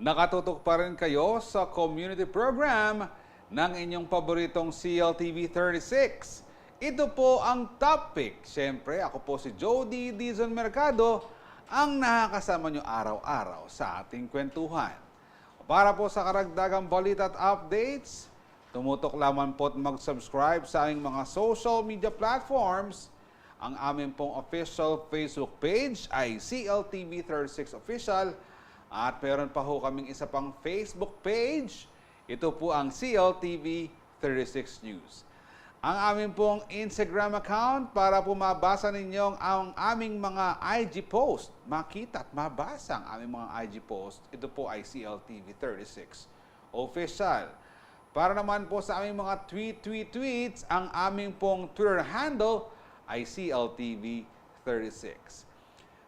Nakatutok pa rin kayo sa community program ng inyong paboritong CLTV 36. Ito po ang topic. Siyempre, ako po si Jody Dizon Mercado, ang nakakasama nyo araw-araw sa ating kwentuhan. Para po sa karagdagang balita at updates, tumutok lamang po at mag-subscribe sa aming mga social media platforms. Ang aming pong official Facebook page ay CLTV 36 Official. At meron pa ho kaming isa pang Facebook page. Ito po ang CLTV 36 News. Ang aming pong Instagram account para po mabasa ninyong ang aming mga IG post. Makita at mabasa ang aming mga IG post. Ito po ay CLTV 36 Official. Para naman po sa aming mga tweets, ang aming pong Twitter handle ay CLTV 36.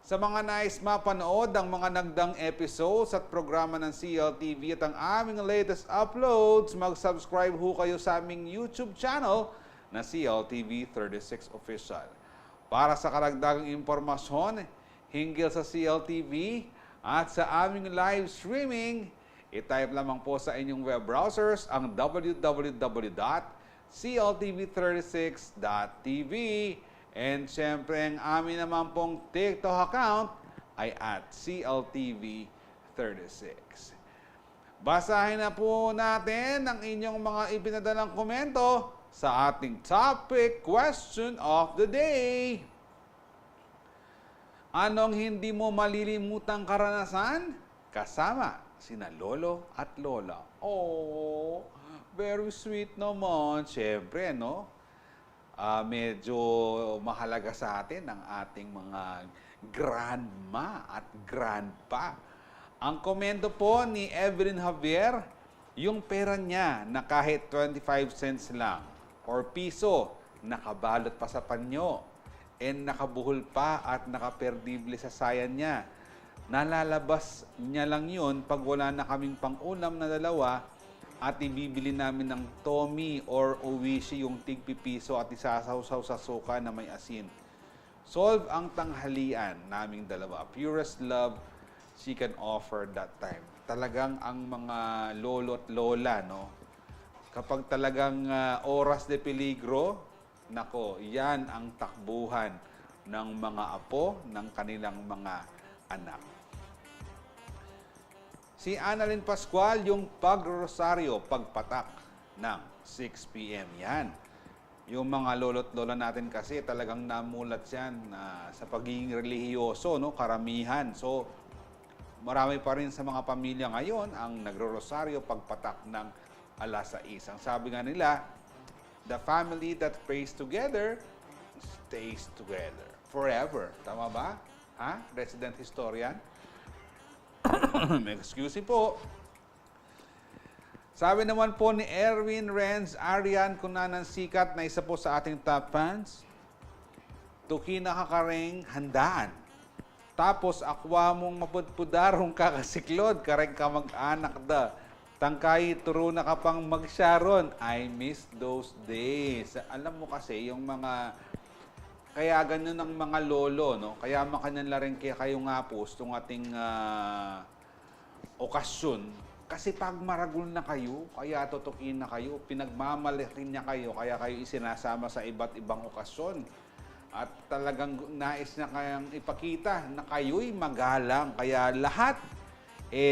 Sa mga nais mapanood ang mga nagdang episodes at programa ng CLTV at ang aming latest uploads, mag-subscribe ho kayo sa aming YouTube channel na CLTV 36 Official. Para sa karagdagang impormasyon hinggil sa CLTV at sa aming live streaming, i-type lamang po sa inyong web browsers ang www.cltv36.tv. And syempre, ang amin naman pong TikTok account ay at CLTV36. Basahin na po natin ang inyong mga ipinadalang komento sa ating topic question of the day. Anong hindi mo malilimutang karanasan kasama sina lolo at lola? Oh, very sweet naman. Syempre, no? Medyo mahalaga sa atin ang ating mga grandma at grandpa. Ang komento po ni Evelyn Javier, yung pera niya na kahit 25 cents lang or piso, nakabalot pa sa panyo and nakabuhol pa at nakaperdible sa sayan niya. Nalalabas niya lang yun pag wala na kaming pang-ulam na dalawa at ibibili namin ng Tommy or Owishi yung tigpipiso at isasawsaw sa suka na may asin. Solve ang tanghalian naming dalawa. Purest love she can offer that time. Talagang ang mga lolo at lola, no? Kapag talagang oras de peligro, nako, yan ang takbuhan ng mga apo ng kanilang mga anak. Si Annalyn Pascual, yung pag-rosaryo, pagpatak ng 6 p.m. Yan. Yung mga lolo't lola natin kasi talagang namulat yan sa pagiging relihiyoso, no? Karamihan. So, marami pa rin sa mga pamilya ngayon ang nagro-rosaryo pagpatak ng alas 6. Ang sabi nga nila, the family that prays together stays together forever. Tama ba? Ha? Resident historian? Excuse me po. Sabi naman po ni Erwin Renz Arian Kunanan Sikat na isa po sa ating top fans, tuki na kakaring handaan. Tapos akwa mong mapudpudarong kakasiklod, kareng ka mag-anak da. Tangkay, turo na ka pang mag-sharon. I miss those days. Alam mo kasi, yung mga kaya ganun ang mga lolo, no? Kaya makanyan la rin kayo nga po itong ating okasyon. Kasi pag maragul na kayo, kaya tutukin na kayo, pinagmamalikin niya kayo, kaya kayo isinasama sa iba't ibang okasyon. At talagang nais na kayang ipakita na kayo'y magalang. Kaya lahat,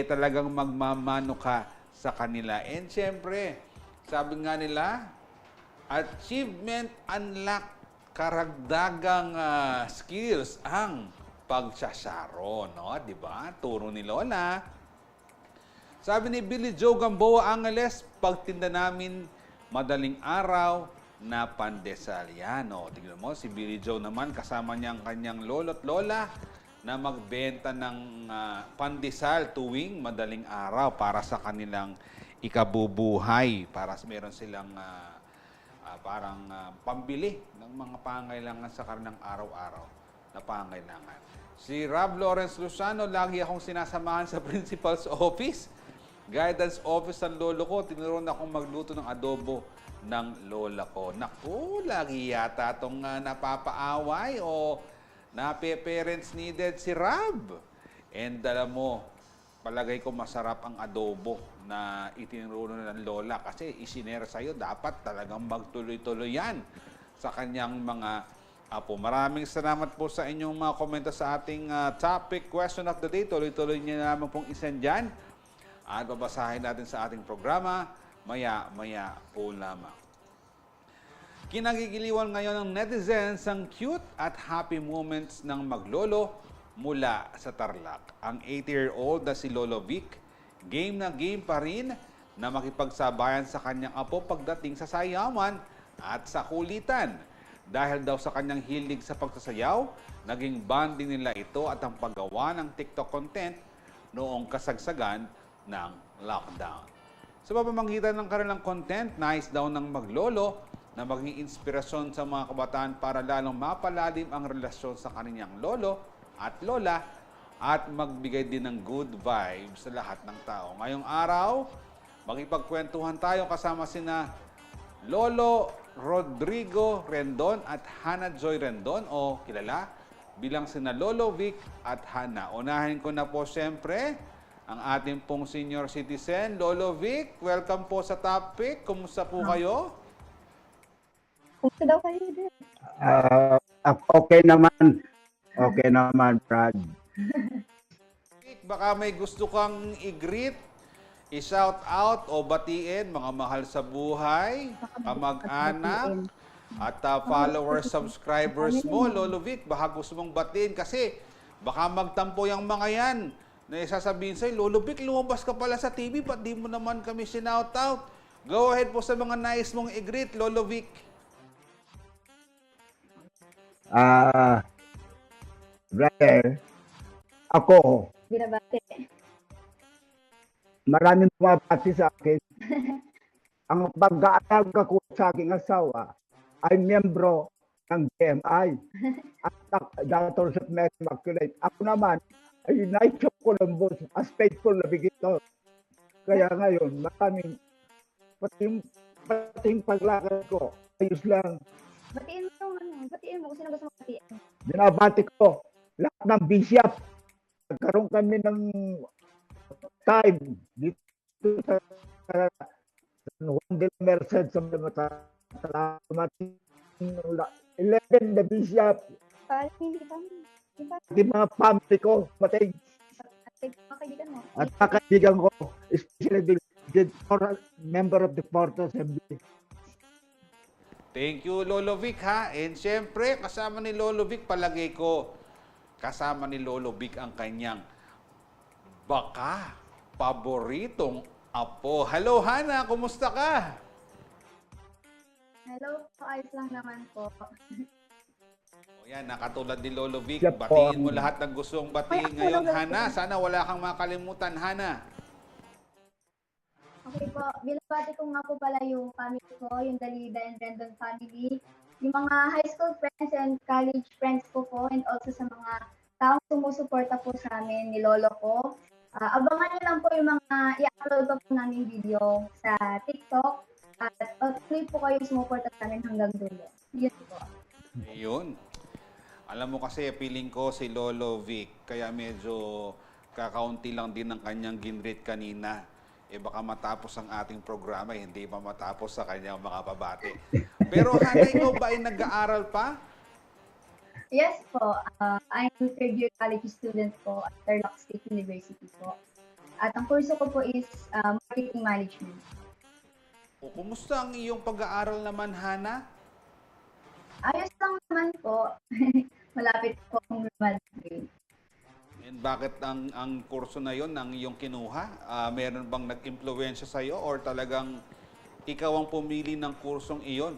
talagang magmamano ka sa kanila. And syempre, sabi nga nila, achievement unlocked, karagdagang skills ang pagsasaro, no? Diba? Turo ni Lola. Sabi ni Billy Joe Gamboa Angeles, pagtinda namin madaling araw na pandesal. Yan, no? Tingnan mo, si Billy Joe naman, kasama niya ang kanyang lolo't lola na magbenta ng pandesal tuwing madaling araw para sa kanilang ikabubuhay. Para meron silang parang pambili ng mga pangailangan sa kanilang araw-araw na pangailangan. Si Rob Lawrence Luciano, lagi akong sinasamahan sa principal's office. Guidance office ng lolo ko, tinuruan akong magluto ng adobo ng lola ko. Naku, lagi yata itong napapaaway o nape-parents needed si Rob. And alam mo, palagay ko masarap ang adobo na itinuro ng lola kasi isinera sa'yo, dapat talagang magtuloy-tuloy yan sa kanyang mga apo. Maraming salamat po sa inyong mga komento sa ating topic question of the day. Tuloy-tuloy niyo naman pong isend dyan. At babasahin natin sa ating programa, maya-maya po lamang. Kinagigiliwan ngayon ng netizens ang cute at happy moments ng maglolo mula sa Tarlac. Ang 80-year-old na si Lolo Vic, game na game pa rin na makipagsabayan sa kanyang apo pagdating sa sayawan at sa kulitan. Dahil daw sa kanyang hilig sa pagsasayaw, naging bonding nila ito at ang paggawa ng TikTok content noong kasagsagan ng lockdown. Sa pamamagitan ng kanilang content, nais daw ng maglolo na maging inspirasyon sa mga kabataan para lalong mapalalim ang relasyon sa kanilang lolo at lola at magbigay din ng good vibes sa lahat ng tao. Ngayong araw, makipagkwentuhan tayo kasama sina Lolo Rodrigo Rendon at Hannah Joy Rendon o kilala bilang sina Lolo Vic at Hannah. Unahin ko na po siyempre ang ating pong senior citizen, Lolo Vic. Welcome po sa topic. Kumusta po kayo? Kumusta daw kayo din? Okay naman. Okay naman, Brad. Vic, baka may gusto kang i-greet, i-shout out o batiin mga mahal sa buhay, kamag-anak, at followers, subscribers mo, Lolo Vic. Baka gusto mong batiin kasi baka magtampo yung mga yan na isasabihin sa'yo, Lolo Vic, lumabas ka pala sa TV, ba't di mo naman kami sinout out? Go ahead po sa mga nais mong i-greet, Lolo Vic. Brother, ako, Binabate. maraming bumabati sa akin. Ang pag-aalaga ko sa aking asawa ay miyembro ng GMI at Dr. Sutmet Immaculate. Ako naman ay Knight of Columbus as faithful na bigitor. Kaya ngayon, maraming pating paglakad ko, ayos lang. Batiin mo yung batiin mo kung sino gusto mong batiin. Binabati ko lahat ng bishop. Nagkaroon kami ng time dito sa San Juan de la Merced sa Salamat. 11 na bishop. Parang hindi ka Di mga family ko, matay. mga kaibigan mo. At mga kaibigan ko, especially the member of the Port Assembly. Thank you, Lolo Vic, ha? And siyempre, kasama ni Lolo Vic, palagay ko, kasama ni Lolo Vic ang kanyang baka paboritong apo. Hello, Hannah! Kumusta ka? Hello, ayos lang naman po. O yan, nakatulad ni Lolo Vic, Siya po batiin mo ang- lahat ng gustong batiin Ay, ako ngayon, lang- Hannah. Sana wala kang makalimutan, Hannah. Okay po, binabati ko nga po pala yung family ko, yung Dalida and Rendon family, yung mga high school friends and college friends ko po, and also sa mga taong sumusuporta po sa amin ni Lolo ko. Abangan niyo lang po yung mga i-upload ko po namin video sa TikTok at tuloy po kayo sumuporta sa amin hanggang dulo. Yun po. Ayun. Alam mo kasi, feeling ko si Lolo Vic, kaya medyo kakaunti lang din ang kanyang ginrit kanina. Eh baka matapos ang ating programa, hindi pa matapos sa kanyang mga pabati. Pero Hannah, ikaw ba ay nag-aaral pa? Yes po, I'm third year college student po at Tarlac State University po. At ang kurso ko po is marketing management. O kumusta ang iyong pag-aaral naman, Hannah? Ayos lang naman po. Malapit po akong graduate. And bakit ang kurso na yon ang iyong kinuha? Meron bang nag-impluwensya sa iyo or talagang ikaw ang pumili ng kursong iyon?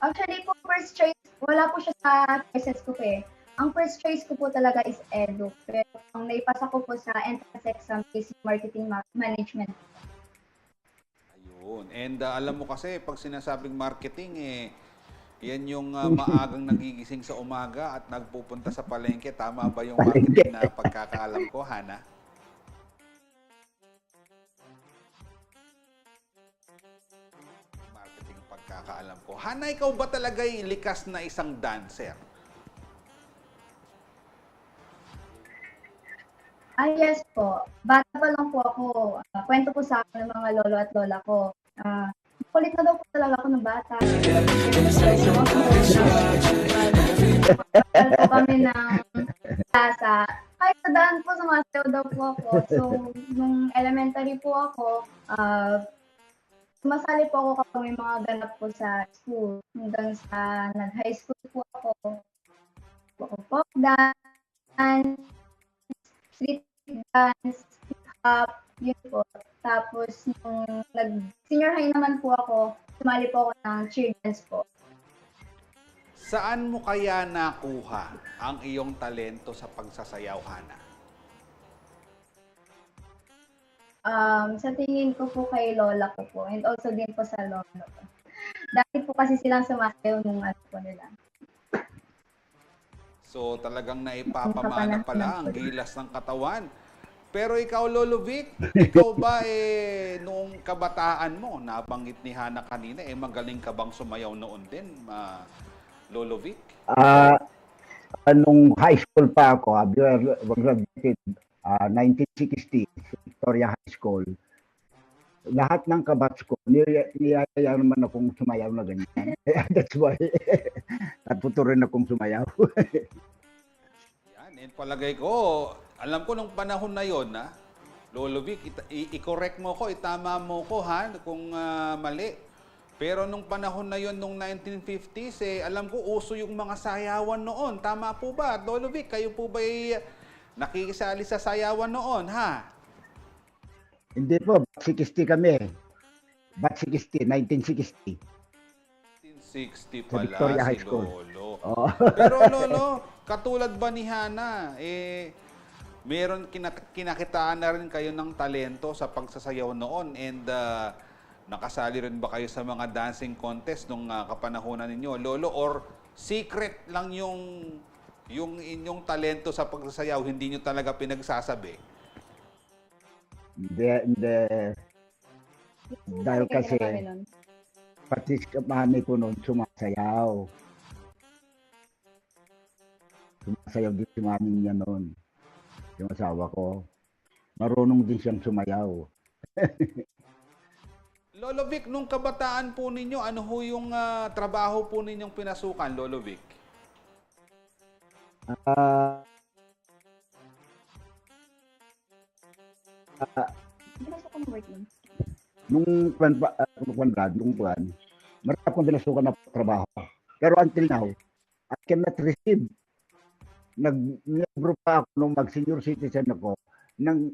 Actually po, first choice, wala po siya sa choices ko po eh. Ang first choice ko po talaga is edu. Pero ang naipasa ko po sa entrance exam is marketing management. Yun. And alam mo kasi, pag sinasabing marketing, yan yung maagang nagigising sa umaga at nagpupunta sa palengke. Tama ba yung marketing na pagkakaalam ko, Hana? Marketing pagkakaalam ko. Hana, ikaw ba talaga'y likas na isang dancer? Yes po. Bata pa lang po ako. Kwento po sa akin ng mga lolo at lola ko. Kulit na daw po talaga ako ng bata. Ano po kami ng plaza. Kahit sa daan po, sumasayaw daw po ako. So, nung elementary po ako, sumasali po ako kapag may mga ganap po sa school. Hanggang sa nag-high school po ako. Folk dance, street dance, hip-hop, yun po. Tapos, nung nag-senior high naman po ako, sumali po ako ng cheer dance po. Saan mo kaya nakuha ang iyong talento sa pagsasayaw, Hana? Sa tingin ko po kay lola ko po, and also din po sa lolo ko. Dati po kasi silang sumasayaw nung ano po nila. So talagang naipapamana pala ang gilas ng katawan. Pero ikaw, Lolo Vic, ikaw ba noong kabataan mo, nabanggit ni Hana kanina, magaling ka bang sumayaw noon din, Lolo Vic? Nung high school pa ako, graduated 1960, Victoria High School. Lahat ng kabatch ko, niyaya naman akong sumayaw na ganyan. That's why, natuto rin akong sumayaw. Yan, and palagay ko, alam ko nung panahon na yon, Lolo Vic, i-correct mo ko, itama mo ko, ha, kung mali. Pero nung panahon na yon, nung 1950s, alam ko uso yung mga sayawan noon. Tama po ba, Lolo Vic? Kayo po ba nakikisali sa sayawan noon, ha? Hindi po, batch 60 kami. Batch 60, 1960. 1960 Sa pala Victoria si High School. Lolo. Oo. Pero Lolo, katulad ba ni Hana, meron kinakitaan na rin kayo ng talento sa pagsasayaw noon, and nakasali rin ba kayo sa mga dancing contest nung kapanahonan ninyo, Lolo, or secret lang yung inyong talento sa pagsasayaw, hindi nyo talaga pinagsasabi? Hindi. Dahil kasi, pati mami ko noon sumasayaw. Sumasayaw din si mami niya noon. Yung asawa ko. Marunong din siyang sumayaw. Lolo Vic, nung kabataan po ninyo, ano ho yung trabaho po ninyong pinasukan, Lolo Vic? Nung marami akong pinasukan na trabaho. Pero until now, I cannot receive. Nag-membro pa ako nung mag-senior citizen ako ng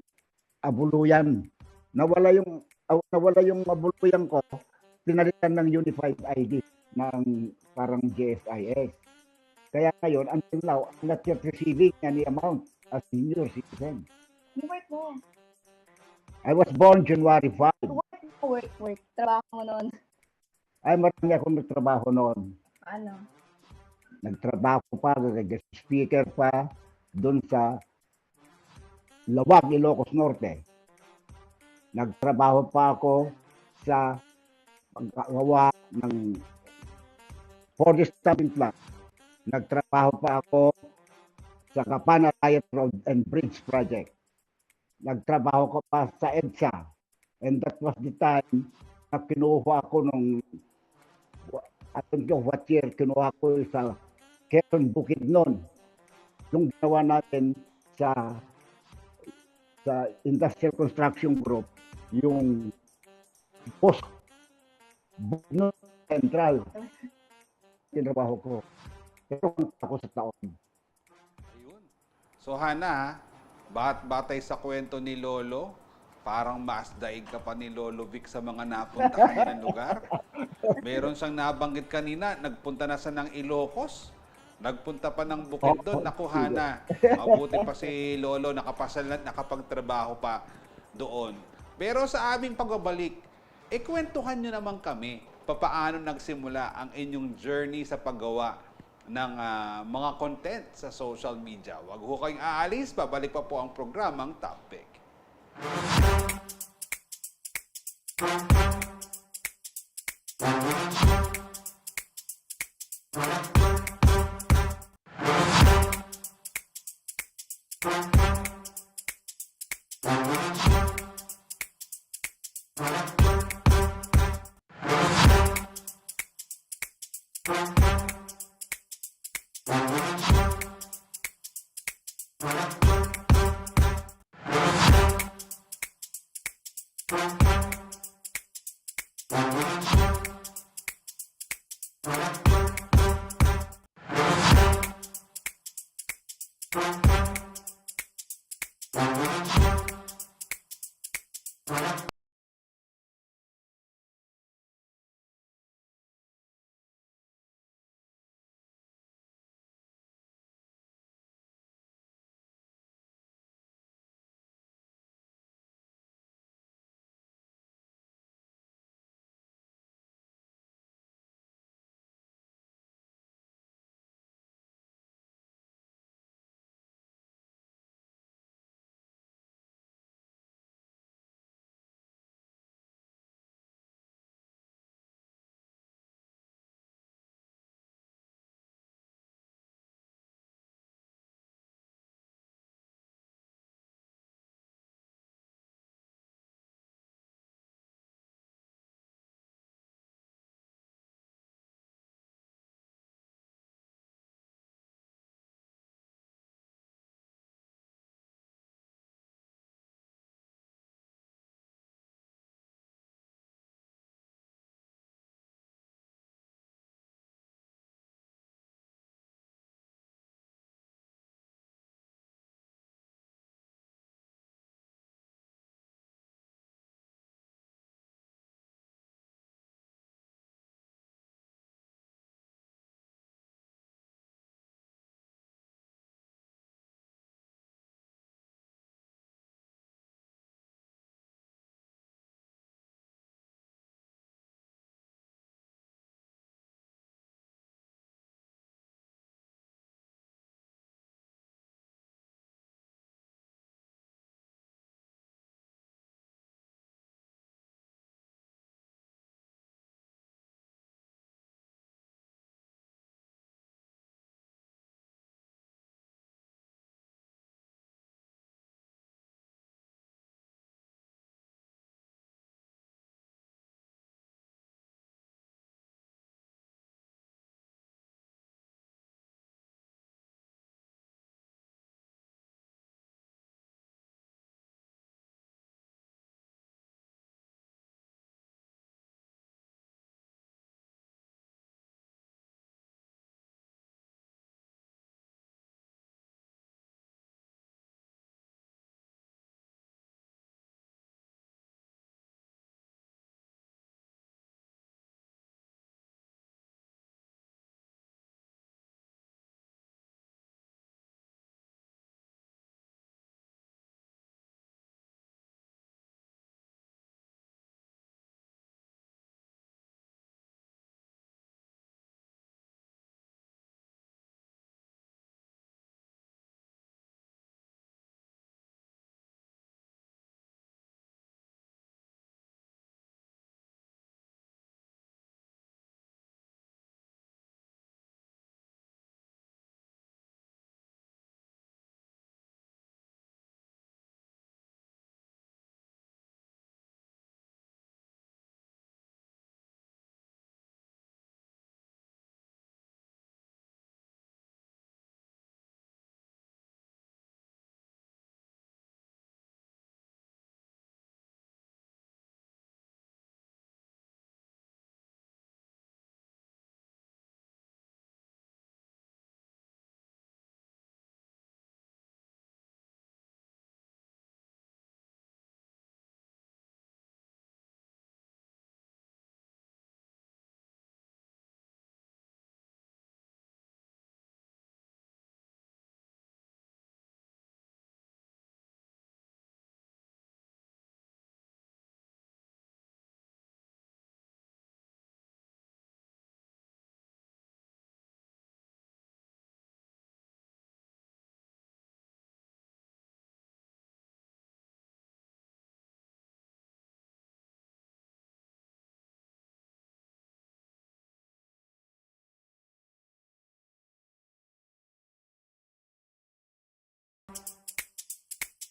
abuluyan. Nawala yung abuluyan ko, pinalitan ng Unified ID ng parang GSIS. Kaya ngayon, until now, I'm not yet receiving any amount as senior citizen. Yung work mo. I was born January 5. Work. Trabaho mo noon. Ay, marami akong nagtrabaho noon. Ano? Nagtrabaho pa, nag-guest speaker pa, doon sa Lawag, Ilocos Norte. Nagtrabaho pa ako sa paggawa ng forest stamping plant. Nagtrabaho pa ako sa Kapana Riot Road and Bridge Project. Nagtrabaho ko pa sa EDSA. And that was the time na kinuha ko nung, I don't know what year, kinuha ko sa Quezon Bukidnon. Yung ginawa natin sa Industrial Construction Group, yung post Bukidnon Central. Tinabaho ko. Pero ako sa taon. Ayun. So Hana, batay sa kwento ni Lolo, parang mas daig ka pa ni Lolo Vic sa mga napuntahan niya ng lugar. Meron siyang nabanggit kanina, nagpunta na sa ng Ilocos, nagpunta pa ng Bukidnon. Naku Hana, mabuti pa si Lolo, nakapagtrabaho pa doon. Pero sa aming pagbabalik, ikwentuhan nyo naman kami papaano nagsimula ang inyong journey sa paggawa ng mga content sa social media. Huwag ho kayong aalis, babalik pa po ang programang Topic.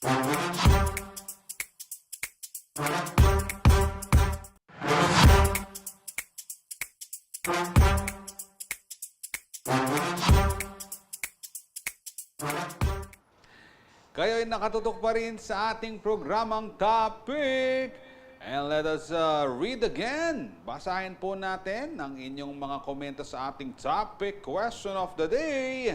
Kayo ay nakatutok pa rin sa ating programang Topic. And let us read again. Basahin po natin ang inyong mga komento sa ating topic question of the day.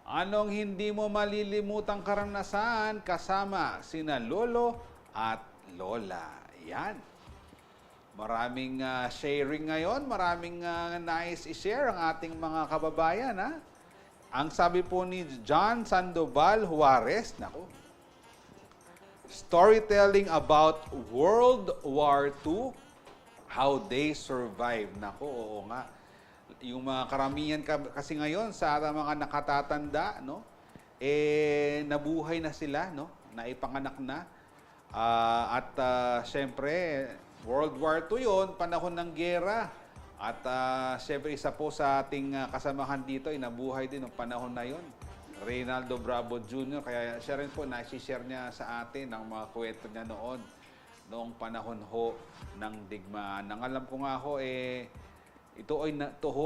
Anong hindi mo malilimutang karanasan kasama sina lolo at lola? Yan. Maraming sharing ngayon. Maraming nais i-share ang ating mga kababayan. Ha? Ang sabi po ni John Sandoval Juarez, nako, storytelling about World War II, how they survived. Nako, oo nga. Yung mga karamihan kasi ngayon sa mga nakatatanda, no, nabuhay na sila, no, naipanganak na. Syempre, World War II yun, panahon ng giyera. At syempre, isa po sa ating kasamahan dito ay nabuhay din ng panahon na yon, Reynaldo Bravo Jr. Kaya siya rin po, nasi-share niya sa atin ang mga kwento niya noong panahon ho ng digmaan. Ang alam ko nga ho, ito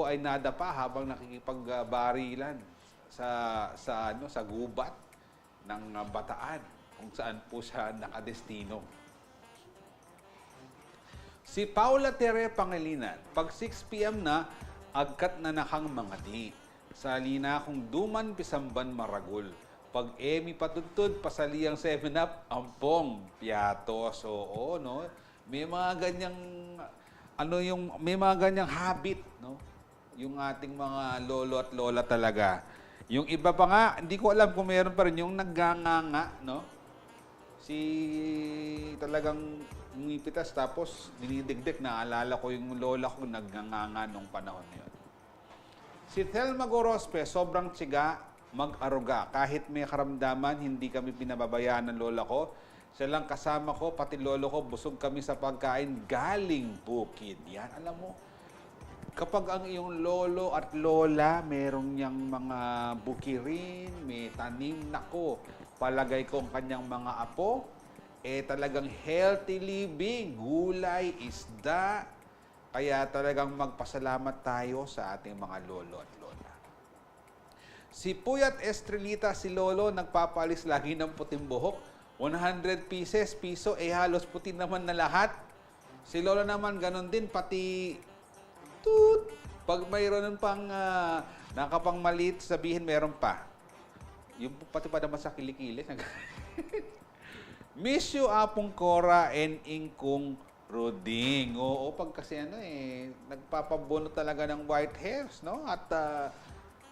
ay nadapa habang nakikipagbarilan sa gubat ng Bataan, kung saan po siya nakadestino. Si Paula Tere Pangilinan, pag 6 p.m. na, agkat na nakang mga di. Sa lina kung duman pisamban maragul. Pag emi patutod, pasaliyang 7-up, ampong piatos. Oo, no? May mga ganyang, may mga ganyang habit, no? Yung ating mga lolo at lola talaga. Yung iba pa nga, hindi ko alam kung meron pa rin yung nagganganga, no? Talagang umipitas tapos dinidigdik. Naalala ko yung lola ko nagganganga nung panahon na yun. Si Thelma Gorospe, sobrang tiyaga mag-aruga. Kahit may karamdaman, hindi kami pinababayaan ng lola ko. Siya lang kasama ko, pati lolo ko, busog kami sa pagkain galing bukid. Yan, alam mo, kapag ang iyong lolo at lola, merong niyang mga bukirin, may tanim, nako, palagay ko ang kanyang mga apo, talagang healthy living, gulay, isda. Kaya talagang magpasalamat tayo sa ating mga lolo at lola. Si Puyat Estrelita, si lolo, nagpapalis lagi ng puting buhok. 100 piso, halos puti naman na lahat. Si lolo naman, ganon din, pati toot. Pag mayroon pang nakapang maliit, sabihin meron pa. Yung pati pa naman sa kilikili. Miss you, Apong Cora and Ingkong Roding. Oo, pag kasi nagpapabono talaga ng white hairs, no? At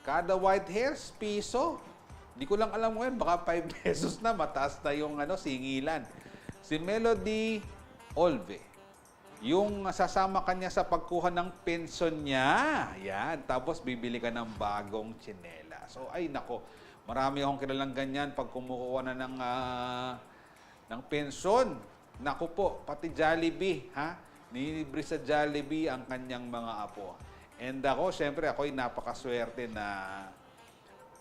kada white hairs, piso. Di ko lang alam ngayon, baka 5 pesos na, mataas na yung singilan. Si Melody Olve, yung sasama kanya sa pagkuha ng pension niya. Yan, tapos bibili ka ng bagong tsinela. So, ay nako, marami akong kilalang ganyan pag kumukuha na ng pensyon. Naku po, pati Jollibee, ha? Nilibre sa Jollibee ang kanyang mga apo. And ako, syempre, ako'y napakaswerte na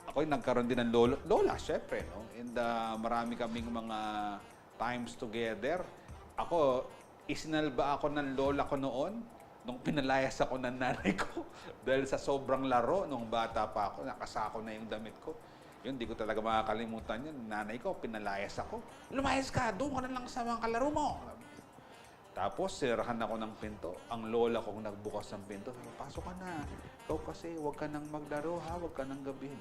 ako'y nagkaroon din ng lola, syempre, no? And marami kaming mga times together. Ako, isinalba ako ng lola ko noon, nung pinalayas ako ng nanay ko, dahil sa sobrang laro, nung bata pa ako, nakasako na yung damit ko. Yun, di ko talaga makakalimutan yun. Nanay ko, pinalayas ako. Lumayas ka, doon ka na lang sa mga kalaro mo. Tapos, sirahan ako ng pinto. Ang lola kong nagbukas ng pinto. Pasok ka na. Ikaw kasi, huwag ka nang maglaro ha, huwag ka nang gabihin.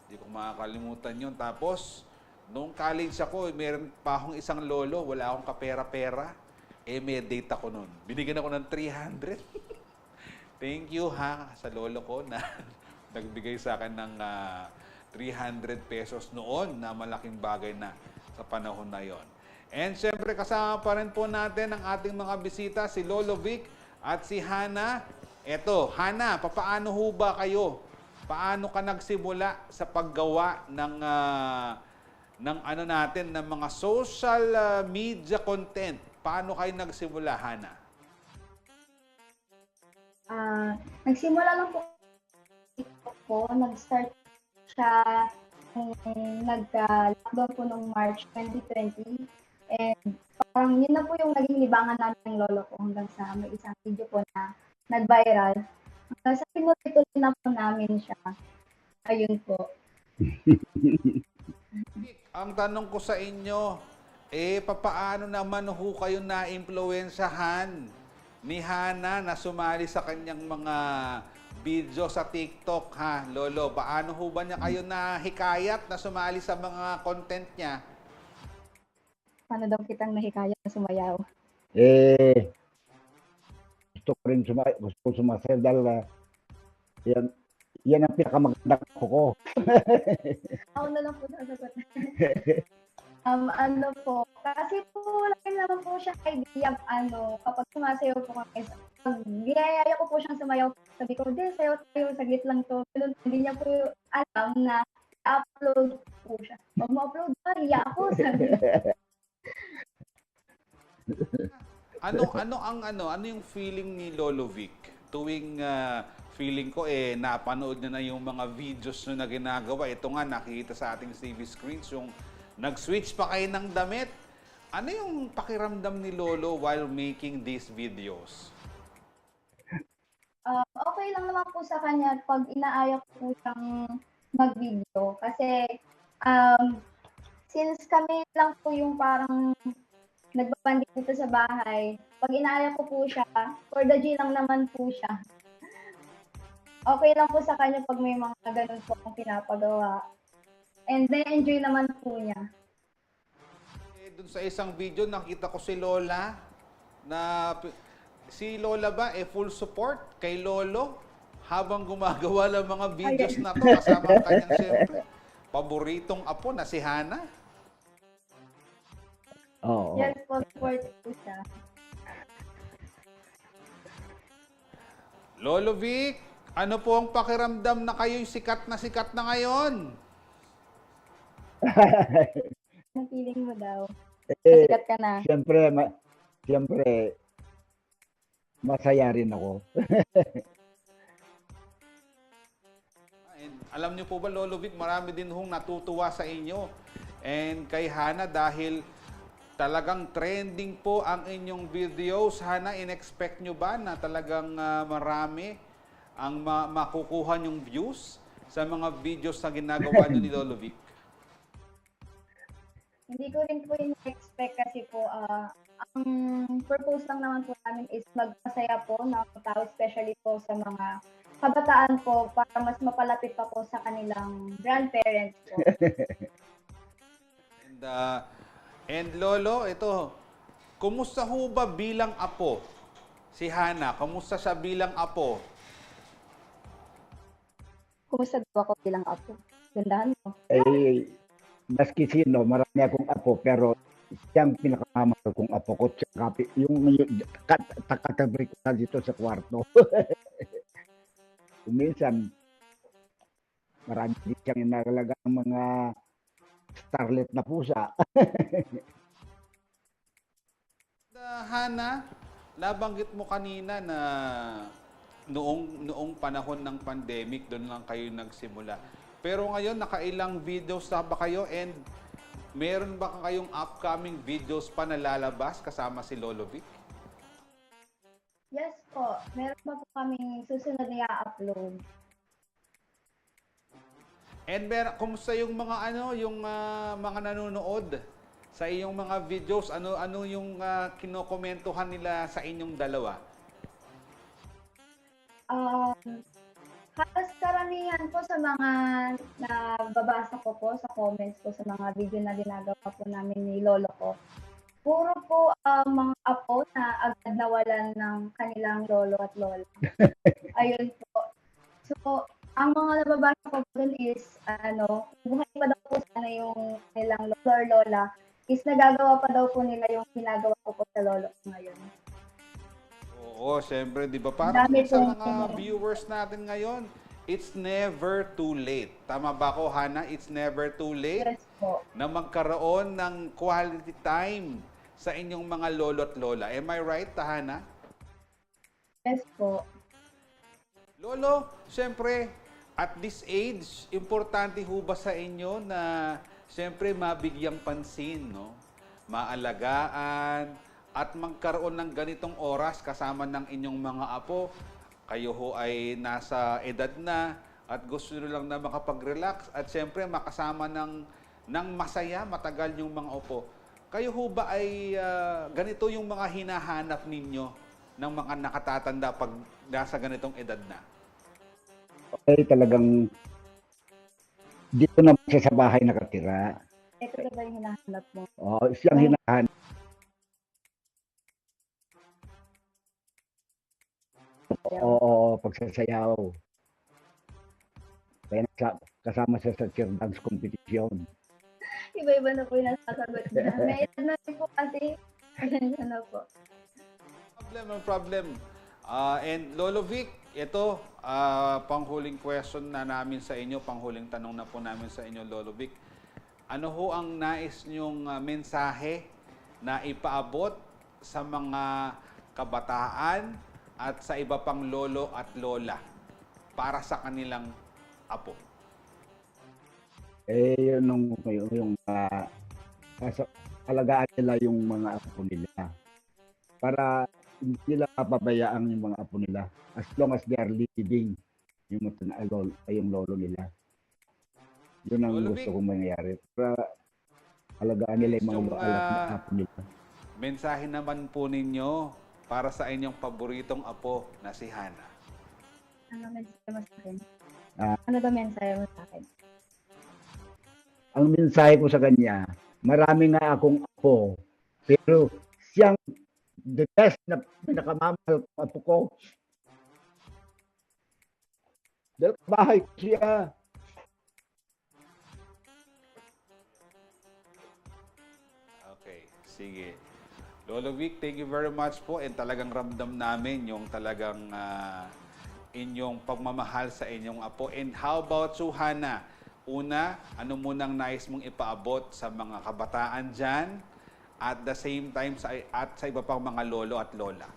Di ko makakalimutan yun. Tapos, nung college ako, meron pa akong isang lolo, wala akong kapera-pera. May date ako nun. Binigyan ako ng 300. Thank you ha, sa lolo ko na nagbigay sa akin ng 300 pesos noon na malaking bagay na sa panahon na yon. And syempre kasama pa rin po natin ang ating mga bisita, si Lolo Vic at si Hana. Eto, Hana, papaano ho ba kayo? Paano ka nagsimula sa paggawa ng ng mga social media content? Paano kayo nagsimula, Hana? Nagsimula lang po nag-start siya nung nagka-lockdown po nung March 2020. And parang yun na po yung naging libangan namin ng lolo ko hanggang sa may isang video po na nag-viral. Hanggang sa tinuloy-tuloy na po namin siya. Ayun po. Ang tanong ko sa inyo, papaano naman ho kayo na-impluwensyahan ni Hana na sumali sa kanyang mga video sa TikTok, ha, Lolo? Paano ho ba niya kayo nahikayat na sumali sa mga content niya? Paano daw kitang nahikayat na sumayaw? Eh, gusto ko sumasayaw dahil yan ang pinakamagandang ko. Ako na lang po nasagot. Ano po, kasi po lagi naman po siya idea, kapag sumasayaw po kami, pag ginayaya ko po siyang sumayaw, sabi ko, di, sayaw tayo, saglit lang to. Ganun, hindi niya po alam na upload po siya. Pag ma-upload ba, iya ako, sabi. Ano yung feeling ni Lolo Vic tuwing feeling ko napanood niya na yung mga videos na ginagawa. Ito nga nakikita sa ating TV screens yung nag-switch pa kayo ng damit. Ano yung pakiramdam ni Lolo while making these videos? Okay lang naman po sa kanya pag inaayak po siyang mag-video. Kasi since kami lang po yung parang nagbabanding dito sa bahay, pag inaayak ko po siya, for the G lang naman po siya. Okay lang po sa kanya pag may mga ganun po akong pinapagawa. And na-enjoy naman po niya. Dun sa isang video, nakita ko si Lola na si Lola ba full support kay Lolo habang gumagawa ng mga videos na to kasama ang kanyang siyempre paboritong apo na si Hana. Oo. Yes po, support po siya. Lolo Vic, ano po ang pakiramdam na kayo'y sikat na ngayon? Anong feeling mo daw? Eh, Sikat ka na. siyempre, masaya rin ako. And alam niyo po ba, Lolo Vic, marami din hong natutuwa sa inyo and kay Hana dahil talagang trending po ang inyong videos. Hana, in-expect nyo ba na talagang marami ang makukuha nyong views sa mga videos na ginagawa nyo ni Lolo Vic? Hindi ko rin po in-expect kasi po, ang purpose lang naman po namin is magpasaya po ng tao, especially po sa mga kabataan po para mas mapalapit pa po sa kanilang grandparents po. And Lolo, ito, kumusta ho ba bilang apo? Si Hana, kumusta siya bilang apo? Kumusta daw ako bilang apo? Gandahan mo. Eh, maski sino, marami akong apo, pero siyang pinakamamahal kong apo ko. Yung katabi ko na dito sa kwarto. Minsan, marami din siyang inalaga ng mga starlet na pusa. Hana, nabanggit mo kanina na noong panahon ng pandemic, doon lang kayo nagsimula. Pero ngayon, nakailang videos na ba kayo and meron ba kayong upcoming videos pa na lalabas kasama si Lolo Vic? Yes po, meron pa po kaming susunod na i-upload. And kumusta yung mga mga nanonood sa iyong mga videos? Ano yung kinokomentuhan nila sa inyong dalawa? Halos karamihan po sa mga nababasa ko po sa comments po sa mga video na ginagawa po namin ni Lolo ko, puro po mga apo na agad nawalan ng kanilang lolo at lola. Ayun po. So, ang mga nababasa ko po dun is, buhay pa daw po sana yung kanilang lolo or lola, is nagagawa pa daw po nila yung ginagawa ko po sa lolo ko ngayon. Oo, syempre, di ba? Parang Dami sa pong- mga viewers natin ngayon, it's never too late. Tama ba ko, Hana? It's never too late Yes po. na magkaroon ng quality time sa inyong mga lolo at lola. Am I right, Hana? Yes po. Lolo, syempre, At this age, importante ho ba sa inyo na siyempre mabigyang pansin, no? Maalagaan at magkaroon ng ganitong oras kasama ng inyong mga apo? Kayo ho ay nasa edad na at gusto nyo lang na makapag-relax at siyempre makasama ng masaya matagal yung mga apo. Kayo ho ba ay ganito yung mga hinahanap ninyo ng mga nakatatanda pag nasa ganitong edad na? Okay, talagang dito na siya sa bahay nakatira. Ito na ba yung hinahanap mo? Siyang hinahanap. Oo, pagsasayaw. Kaya kasama siya sa cheer dance competition. Iba-iba na po yung nasasagot niya. May edad na rin po kasi. Pasensya na po. No problem. And Lolo Vic, ito, panghuling question na namin sa inyo, panghuling tanong na po namin sa inyo, Lolo Vic. Ano ho ang nais nyong mensahe na ipaabot sa mga kabataan at sa iba pang lolo at lola para sa kanilang apo? Yung alagaan nila yung mga apo nila. Para hindi nila papabayaan yung mga apo nila as long as they are living yung lolo nila. Yun ang Lolo gusto Vic, kong mangyayari. Para alagaan nila yung mga apo nila. mensahe naman po ninyo para sa inyong paboritong apo na si Hana. Ano mensahe mo sa akin? Ah. Ano ba mensahe mo sa akin? Ang mensahe ko sa kanya, marami nga akong apo, pero siyang the best na pinakamamahal kong apo ko. Dahil bahay ko siya. Okay, sige. Lolo Vic, thank you very much po and talagang ramdam namin yung talagang inyong pagmamahal sa inyong apo. And how about you, Hana? Una, ano munang nais mong ipaabot sa mga kabataan dyan at the same time sa iba pang mga lolo at lola?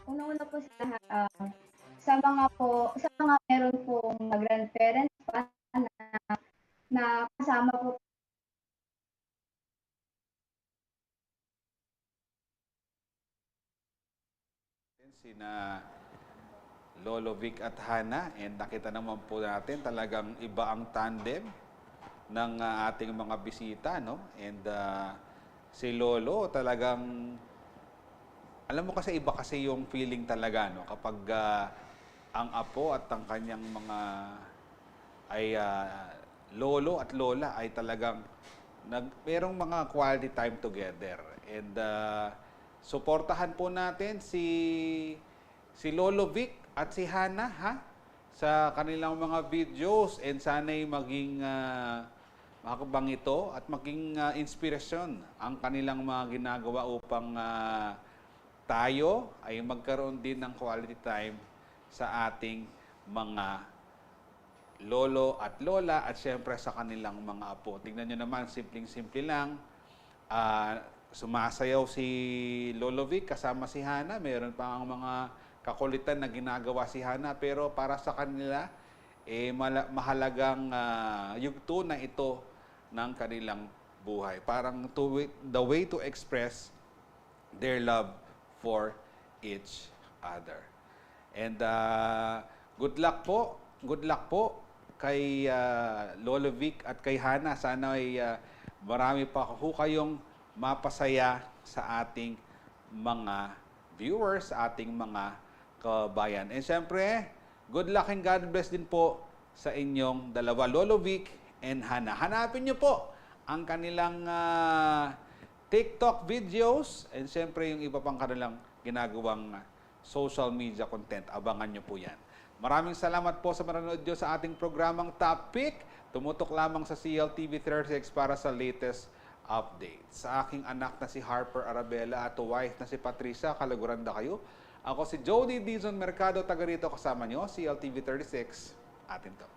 Una-una po sa lahat, sa mga meron pong grandparents pa na kasama po Sina Lolo Vic at Hana, and nakita naman po natin talagang iba ang tandem ng ating mga bisita, no? And si Lolo talagang, alam mo kasi iba kasi yung feeling talaga, no? Kapag ang apo at ang kanyang mga ay lolo at lola ay talagang merong mga quality time together. And suportahan po natin si Lolo Vic at si Hana, ha? Sa kanilang mga videos, and sana'y maging makakabang ito at maging inspirasyon ang kanilang mga ginagawa upang tayo ay magkaroon din ng quality time sa ating mga lolo at lola at syempre sa kanilang mga apo. Tingnan nyo naman, simpleng-simple lang. Sumasayaw si Lolo Vic kasama si Hana. Meron pa ang mga kakulitan na ginagawa si Hana, pero para sa kanila, mahalagang yugto na ito ng kanilang buhay. Parang the way to express their love for each other. And good luck po kay Lolo Vic at kay Hana. Sana ay marami pa kayong mapasaya sa ating mga viewers, sa ating mga kabayan. And syempre, good luck and God bless din po sa inyong dalawa, Lolo Vic and Hana. Hanapin niyo po ang kanilang TikTok videos and syempre yung iba pang kanilang ginagawang social media content. Abangan niyo po yan. Maraming salamat po sa manonood nyo sa ating programang Topic. Tumutok lamang sa CLTV 36 para sa latest updates. Sa aking anak na si Harper Arabella at wife na si Patricia, kalaguranda kayo. Ako si Jody Dizon Mercado, taga rito kasama nyo, CLTV 36. Atin to.